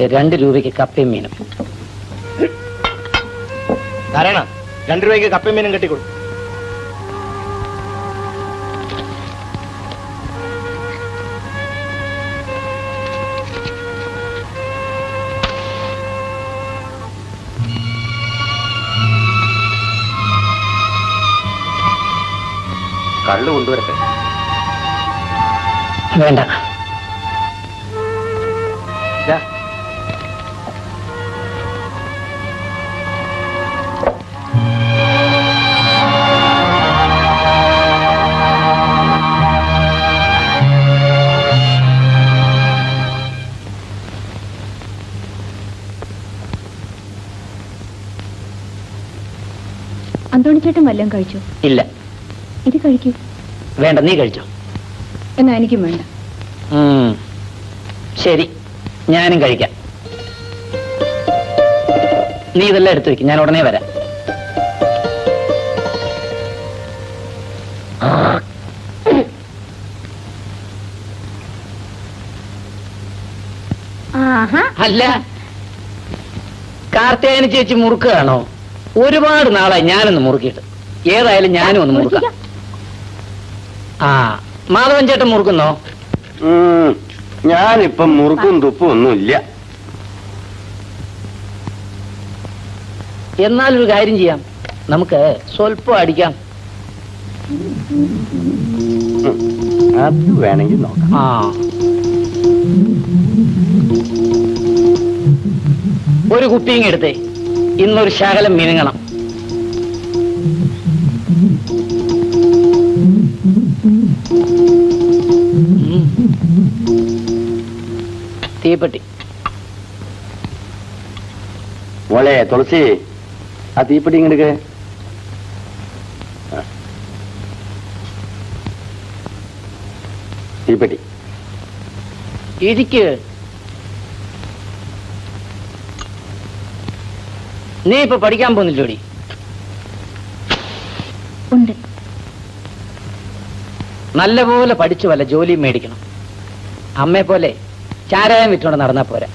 2 രൂപയ്ക്ക് കപ്പയും മീനും. ധാരണ 2 രൂപയ്ക്ക് കപ്പയും മീനും കെട്ടിക്കൊടു. കള്ളു കൊണ്ടുവരട്ടെ? വേണ്ട. അന്തോണി ചേട്ടൻ വല്ലതും കഴിച്ചോ? ഇല്ല. ഇത് കഴിക്കൂ. വേണ്ട, നീ കഴിച്ചോ. എന്നാ എനിക്കും വേണ്ട. ശരി, ഞാനും കഴിക്കാം. നീ ഇതെല്ലാം എടുത്തു വെക്കും, ഞാൻ ഉടനെ വരാം. അല്ല, കാർത്തിയായനി ചേച്ചി മുറുക്കുകയാണോ? ഒരുപാട് നാളായി ഞാനൊന്ന് മുറുക്കിയിട്ട്. ഏതായാലും ഞാനും ഒന്ന് മുറുക്കാം. ആ, മാധവൻ ചേട്ടൻ മുറുക്കുന്നോ? ഞാനിപ്പം മുറുക്കും തുപ്പും ഒന്നുമില്ല. എന്നാലൊരു കാര്യം ചെയ്യാം, നമുക്ക് സ്വല്പം അടിക്കാം. അത് വേണമെങ്കിൽ നോക്കാം. ആ, ഒരു കുപ്പിയും എടുത്തേ. ഇന്നൊരു ശകലം മിനുങ്ങണം. തീപ്പെട്ടി. മോളെ തുളസി, ആ തീപ്പെട്ടി ഇങ്ങെടുക്ക്. തീപ്പെട്ടി ഇരിക്ക്. നീ ഇപ്പൊ പഠിക്കാൻ പോകുന്നില്ലോടി? ഉണ്ട്. നല്ലപോലെ പഠിച്ചു വല്ല ജോലിയും മേടിക്കണം. അമ്മയെ പോലെ ചാരായം വിറ്റോണ്ട് നടന്നാ പോരാ.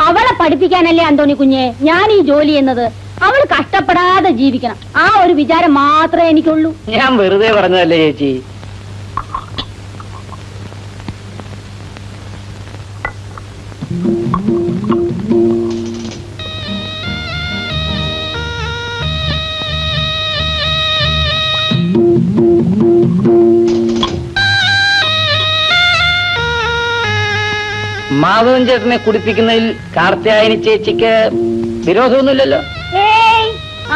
അവളെ പഠിപ്പിക്കാനല്ലേ അന്തോണി കുഞ്ഞെ ഞാൻ ഈ ജോലി എന്നത്. അവൾ കഷ്ടപ്പെടാതെ ജീവിക്കണം, ആ ഒരു വിചാരം മാത്രമേ എനിക്കുള്ളൂ. ഞാൻ വെറുതെ പറഞ്ഞതല്ലേ ചേച്ചി. മാധവൻ ചേട്ടനെ കുടിപ്പിക്കുന്നതിൽ കാർത്തിയായനി ചേച്ചിക്ക് വിരോധമൊന്നുമില്ലല്ലോ? ഏയ്,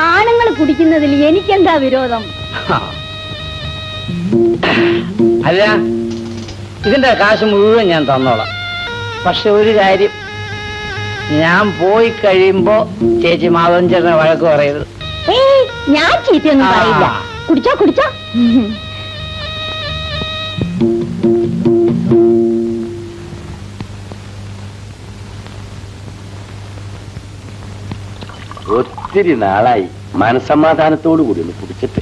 ആണുങ്ങൾ കുടിക്കുന്നതിൽ എനിക്കെന്താ വിരോധം? അല്ല, ഇതിന്റെ കാശ് മുഴുവൻ ഞാൻ തന്നോളാം. പക്ഷെ ഒരു കാര്യം, ഞാൻ പോയി കഴിയുമ്പോ ചേച്ചി മാധവൻ ചേട്ടനെ വഴക്ക് പറയരുത്. ഏയ്, ഞാൻ ചീത്തയൊന്നും പറയില്ല. കുടിച്ചോ കുടിച്ചോ. ഒത്തിരി നാളായി മനസമാധാനത്തോടു കൂടി ഒന്ന് കുടിച്ചിട്ട്.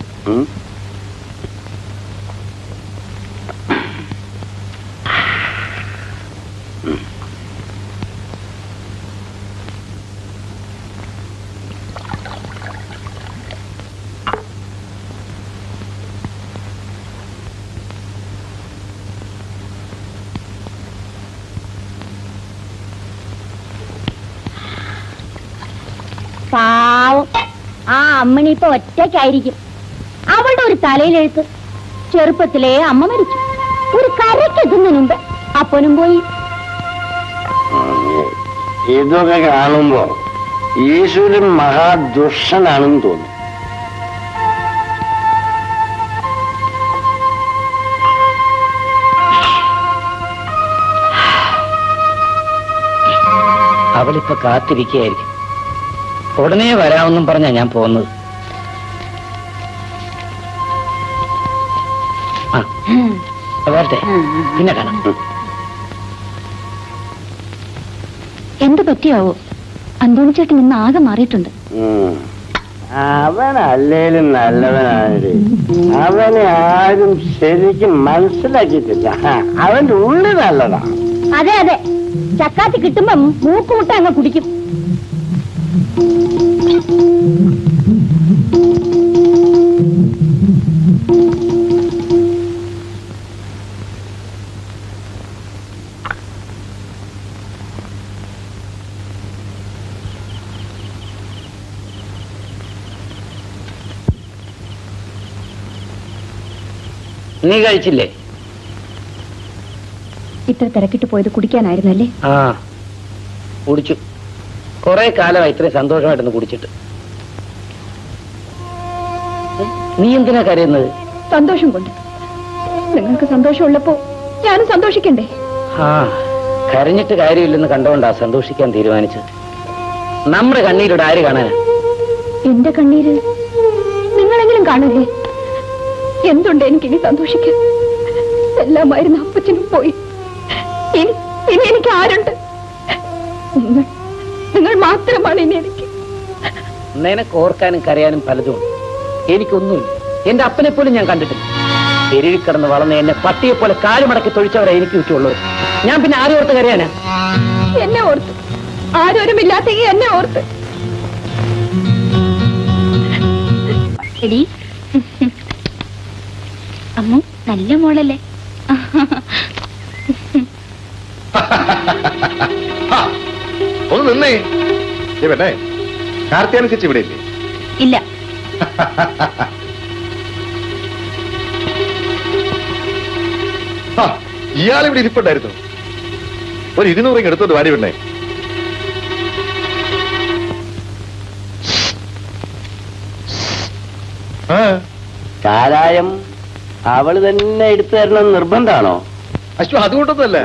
പാവം ആ അമ്മണി ഇപ്പൊ ഒറ്റയ്ക്കായിരിക്കും. അവളുടെ ഒരു തലയിലെഴുത്ത്. ചെറുപ്പത്തിലേ അമ്മ മരിച്ചു. ഒരു കരക്കെത്തുന്നതിന് മുമ്പ് അപ്പനും പോയി. ഇതൊക്കെ കാണുമ്പോ ഈശ്വരൻ മഹാദുഷ്ടനാണെന്ന് തോന്നും. അവളിപ്പോ കാത്തിരിക്കുകയായിരിക്കും. ഉടനെ വരാമെന്നും പറഞ്ഞാ ഞാൻ പോകുന്നത്. വരട്ടെ, പിന്നെ കാണാം. എന്ത് പറ്റിയാവോ? അന്തോണി ചേട്ടൻ ഇന്ന് ആകെ മാറിയിട്ടുണ്ട്. അവനല്ലേലും നല്ലവനാണ്. അവനെ ആരും ശരിക്കും മനസ്സിലാക്കിയിട്ടില്ല. അവന്റെ ഉള്ളി നല്ലതാണ്. അതെ അതെ, ചക്കാത്തി കിട്ടുമ്പം മൂക്കുമുട്ട അങ്ങ് കുടിക്കും. നീ കഴിച്ചില്ലേ? ഇത്ര തിരക്കിട്ട് പോയത് കുടിക്കാനായിരുന്നല്ലേ? ആ, കുടിച്ചു. കുറെ കാലമായി ഇത്രയും സന്തോഷമായിട്ടൊന്ന് കുടിച്ചിട്ട്. നീ എന്തിനാ കരയുന്നത്? സന്തോഷം കൊണ്ട്. നിങ്ങൾക്ക് സന്തോഷമുള്ളപ്പോ ഞാനും സന്തോഷിക്കണ്ടേ? ആ, കരഞ്ഞിട്ട് കാര്യമില്ലെന്ന് കണ്ടുകൊണ്ടാ സന്തോഷിക്കാൻ തീരുമാനിച്ചത്. നമ്മുടെ കണ്ണീരോട് ആര് കാണാനാ? എന്റെ കണ്ണീര് നിങ്ങളെങ്കിലും കാണല്ലേ? എന്തുണ്ട് എനിക്കിനി സന്തോഷിക്കാൻ? എല്ലാമായിരുന്നു അപ്പച്ചനും പോയി. ഇനി എനിക്ക് ആരുണ്ട്? നിങ്ങൾ മാത്രമാണ് ഇനി എനിക്ക്. നിനക്ക് ഓർക്കാനും കരയാനും പലതും. എനിക്കൊന്നുമില്ല. എന്റെ അപ്പനെ പോലും ഞാൻ കണ്ടിട്ടില്ല. തെരുവിൽ കിടന്ന് വളർന്ന് എന്നെ പട്ടിയെ പോലെ കാലുമടക്കി തൊഴിച്ചവരെ എനിക്ക് ചുറ്റുമുള്ളത്. ഞാൻ പിന്നെ ആരും ഓർത്ത് കരയാനാ? എന്നെ ഓർത്ത്. ആരോരുമില്ലാത്തെങ്കിൽ എന്നെ ഓർത്ത്. എടി അമ്മ നല്ല മോളല്ലേ? ഒന്ന് നിന്നേ. പിന്നെ കാർത്തിയാനി ചേച്ചി ഇവിടെ ഇല്ലേ? ഇല്ല. ഇയാളിവിടെ ഇരിപ്പുണ്ടായിരുന്നു. ഒരു 200 എടുത്തോണ്ട് വാരി വിടണേ. ചാരായം അവള് തന്നെ എടുത്തു തരണം നിർബന്ധാണോ? അശ്വ, അതുകൊണ്ടൊന്നുമല്ല.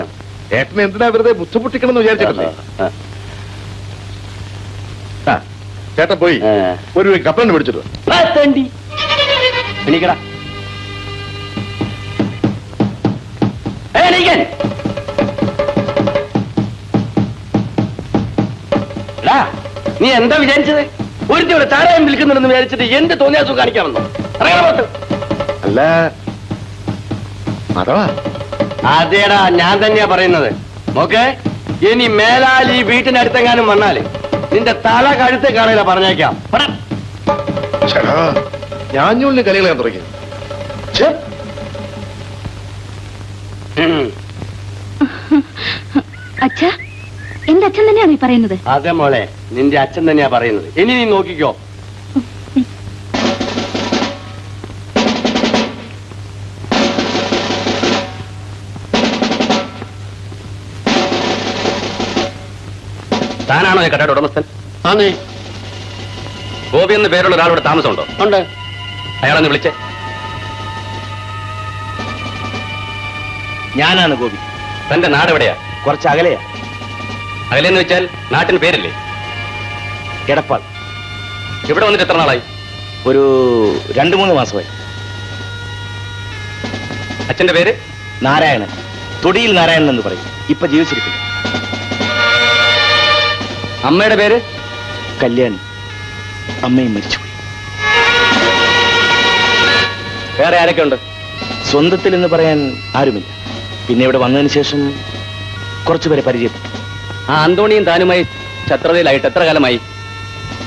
ഏട്ടന് എന്തിനാ വെറുതെ ബുദ്ധിമുട്ടിക്കണം എന്ന് വിചാരിച്ചിട്ടല്ലേ? ആ, ചേട്ടൻ പോയി ഒരു കപ്പലണ്ട് പിടിച്ചിട്ട് എണീക്കടാ. നീ എന്താ വിചാരിച്ചത്? ഒരു ചാരായം വിൽക്കുന്നുണ്ടെന്ന് വിചാരിച്ചിട്ട് എന്ത് തോന്നിയാസം കാണിക്കാമെന്നോ? അല്ല, അഥവാ അതേടാ, ഞാൻ തന്നെയാ പറയുന്നത്. നോക്കേ, ഇനി മേലാൽ ഈ വീട്ടിന്റെ അടുത്തെങ്ങാനും വന്നാല് നിന്റെ തല കഴുത്തെ കാണില്ല, പറഞ്ഞേക്കാം. ഞാഞ്ഞൂലിന് കളികളാൻ തുടങ്ങി. അച്ഛ, എന്റെ അച്ഛൻ തന്നെയാണ് ഈ പറയുന്നത്? അതെ മോളെ, നിന്റെ അച്ഛൻ തന്നെയാ പറയുന്നത്. ഇനി നീ നോക്കിക്കോ. താനാണോ ഈ കടയുടെ ഉടമസ്ഥൻ? ആന്നേ. ഗോപി എന്ന പേരുള്ള ഒരാളുടെ താമസമുണ്ടോ? ഉണ്ട്. അയാളെന്ന് വിളിച്ചേ. ഞാനാണ് ഗോപി. തന്റെ നാട് എവിടെയാ? കുറച്ച് അകലെയാ. അകലെന്ന് വെച്ചാൽ നാട്ടിന് പേരില്ലേ? എടപ്പാൾ. ഇവിടെ വന്നിട്ട് എത്ര നാളായി? ഒരു 2-3 മാസമായി. അച്ഛന്റെ പേര്? നാരായണൻ. തൊടിയിൽ നാരായണൻ എന്ന് പറയും. ഇപ്പൊ ജീവിച്ചിരിക്കില്ല. അമ്മയുടെ പേര്? കല്യാണി. അമ്മയും മരിച്ചുപോയി. വേറെ ആരൊക്കെ ഉണ്ട്? സ്വന്തത്തിൽ എന്ന് പറയാൻ ആരുമില്ല. പിന്നെ ഇവിടെ വന്നതിന് ശേഷം കുറച്ചുപേരെ പരിചയപ്പെട്ടു. ആ അന്തോണിയും താനുമായി ശത്രുതയിലായിട്ട് എത്ര കാലമായി?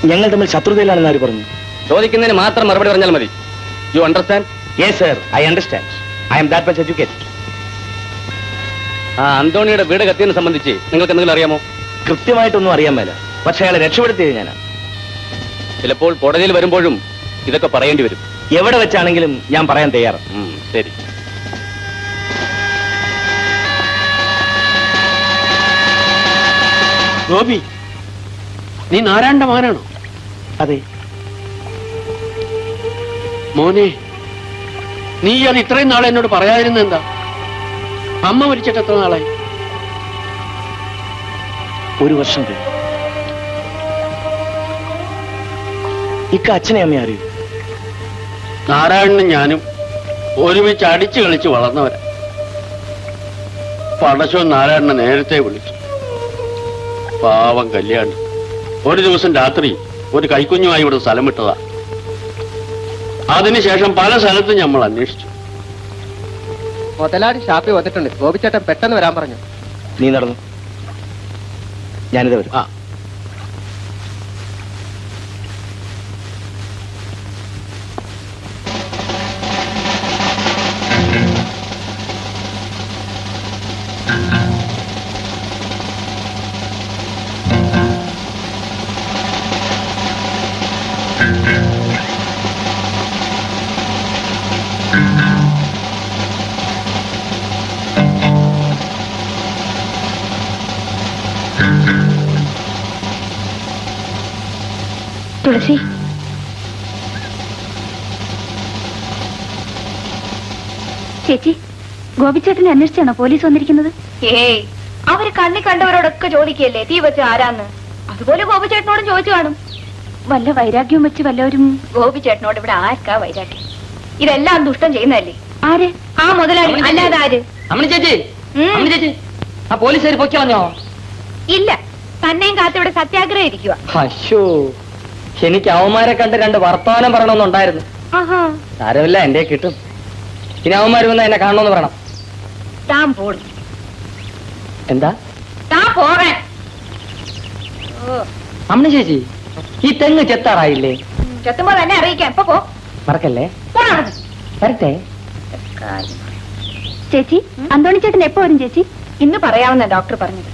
ഞങ്ങൾ തമ്മിൽ ശത്രുതയിലാണെന്ന് ആര് പറഞ്ഞു? ചോദിക്കുന്നതിന് മാത്രം മറുപടി പറഞ്ഞാൽ മതി. You understand? Yes sir, I understand. I M that much educated. ആ അന്തോണിയുടെ വീട് കത്തിയെന്ന് സംബന്ധിച്ച് നിങ്ങൾക്ക് എന്തെങ്കിലും അറിയാമോ? കൃത്യമായിട്ടൊന്നും അറിയാൻ മേല. പക്ഷെ അയാളെ രക്ഷപ്പെടുത്തിയത് ഞാനാണ്. ചിലപ്പോൾ കോടതിയിൽ വരുമ്പോഴും ഇതൊക്കെ പറയേണ്ടി വരും. എവിടെ വെച്ചാണെങ്കിലും ഞാൻ പറയാൻ തയ്യാറാണ്. ശരി. ഗോപി, നീ നാരായണന്റെ മകനാണോ? അതെ. മോനെ, നീ അത് ഇത്രയും നാളെ എന്നോട് പറയാതിരുന്ന എന്താ? അമ്മ മരിച്ചിട്ട് എത്ര നാളായി? 1 വർഷം കഴിഞ്ഞു. ഇക്ക അച്ഛനെ അമ്മയെ അറിയൂ? നാരായണനും ഞാനും ഒരുമിച്ച് അടിച്ചു കളിച്ച് വളർന്നവരാ. പടശവും നാരായണനെ നേരത്തെ വിളിച്ചു. പാവം കല്യാണി ഒരു ദിവസം രാത്രി ഒരു കൈക്കുഞ്ഞുമായി ഇവിടെ സ്ഥലം വിട്ടതാ. അതിനുശേഷം പല സ്ഥലത്തും നമ്മൾ അന്വേഷിച്ചു. മുതലാളി ഷാപ്പിൽ വന്നിട്ടുണ്ട്. ഗോപിച്ചേട്ടൻ പെട്ടെന്ന് വരാൻ പറഞ്ഞു. നീ നടന്നു, ഞാനിത് വരും. ആ തുളസി, ചേച്ചി, ഗോപിച്ചേട്ടനെ അന്വേഷിച്ചാണോ പോലീസ് വന്നിരിക്കുന്നത്? ഏയ്, അവര് കണ്ണി കണ്ടവരോടൊക്കെ ചോദിക്കല്ലേ തീ വെച്ച ആരാന്ന്. അതുപോലെ ഗോപിച്ചേട്ടനോടും ചോദിച്ചു കാണും. വല്ല വൈരാഗ്യവും വെച്ച് വല്ലവരും? ഗോപിച്ചേട്ടനോട് ഇവിടെ ആർക്കാ വൈരാഗ്യം? ഇതെല്ലാം ദുഷ്ടം ചെയ്യുന്നതല്ലേ. ആര്? ആ മുതലാളി, അല്ലാതെ ആര്? അമ്മണി ചേച്ചി, ഉം. അമ്മണി ചേച്ചി, ആ പോലീസുകാർ പൊക്കിളഞ്ഞോ? ഇല്ല, തന്നെയും കാത്ത് ഇവിടെ സത്യാഗ്രഹം ഇരിക്കുക. അശോ, എനിക്ക് അവന്മാരെ കണ്ട് 2 വർത്തമാനം പറയണമെന്നുണ്ടായിരുന്നു. ആഹാ, സാരമില്ല, എന്റെ കിട്ടും. ഇനി അവന്മാർ വന്ന് എന്നെ കാണണമെന്ന് പറയണം. താൻ പോടും. എന്താ? താൻ പോകാൻ. അമ്മണി ചേച്ചി, ഈ തെങ്ങ് ചെത്താറായില്ലേ? ചെത്തുമ്പോ തന്നെ അറിയിക്കാം. ഇപ്പൊ പോ. മറക്കല്ലേ. പോടാ അവിടുന്ന്. വരട്ടെ. ചേച്ചി, അന്തോണി ചേട്ടൻ എപ്പോ വരും ചേച്ചി? ഇന്ന് പറയാമെന്ന ഡോക്ടർ പറഞ്ഞത്.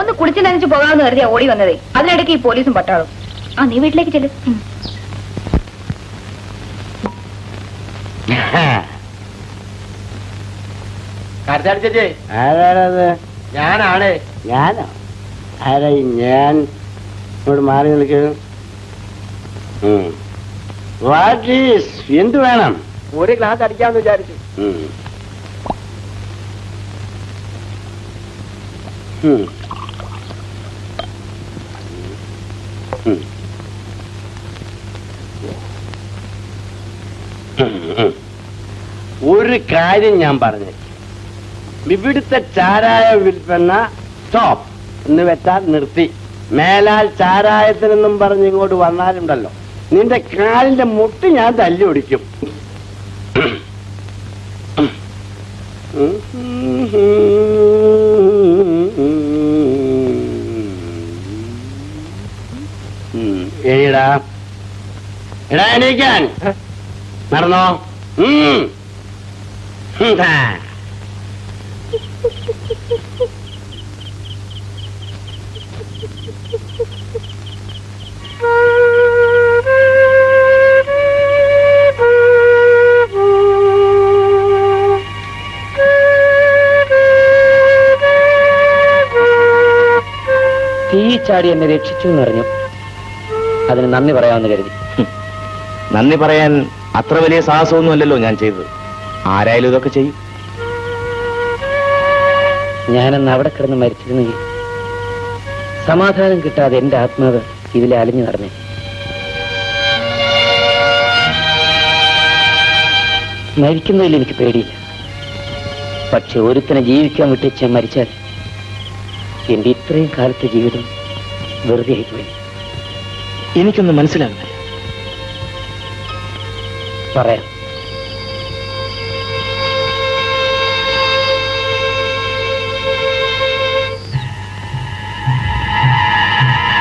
ഒന്ന് കുടിച്ചു നനച്ചു പോകാമെന്ന് കരുതിയാ ഓടി വന്നതേ. അതിനിടയ്ക്ക് ഈ പോലീസും പട്ടാളും. ആ, നീ വീട്ടിലേക്ക് ചെല്ലും. കരുതാടി ചേച്ചി, ആരാണത്? ഞാനാണ്. ഞാനോ? ആരാ ഞാൻ? ഇവിടെ മാറി നിൽക്കുന്നു. What is? എന്ത് വേണം? ഒരു ഗ്ലാസ് അടിക്കാമെന്ന് വിചാരിച്ചു. ഒരു കാര്യം ഞാൻ പറഞ്ഞു, ഇവിടുത്തെ ചാരായ വിൽപ്പന സ്റ്റോപ്പ് എന്ന് വെച്ചാൽ നിർത്തി. മേലാൽ ചാരായത്തിനെന്നും പറഞ്ഞ് ഇങ്ങോട്ട് വന്നാലുണ്ടല്ലോ, നിന്റെ കാലിന്റെ മുട്ട് ഞാൻ തല്ലി ഒടിക്കും. എടാ എടാ, എണീക്കാൻ. നടന്നോ. തീ ചാടി എന്നെ രക്ഷിച്ചു എന്ന് പറഞ്ഞു. അതിന് നന്ദി പറയാമെന്ന് കരുതി. നന്ദി പറയാൻ അത്ര വലിയ സാഹസമൊന്നുമല്ലല്ലോ ഞാൻ ചെയ്തത്. ആരായാലും ഇതൊക്കെ ചെയ്യും. ഞാനന്ന് അവിടെ കിടന്ന് മരിച്ചിരുന്നെങ്കിൽ സമാധാനം കിട്ടാതെ എന്റെ ആത്മാവ് ഇതിലെ അലിഞ്ഞു നടന്നേ. മരിക്കുന്നതിൽ എനിക്ക് പേടിയില്ല. പക്ഷെ ഒരുത്തനെ ജീവിക്കാൻ വിട്ടിച്ച് മരിച്ചാൽ എന്റെ ഇത്രയും കാലത്തെ ജീവിതം വെറുതെ ആയിപ്പോയി. എനിക്കൊന്നും മനസ്സിലാകുന്നില്ല. പറയാം.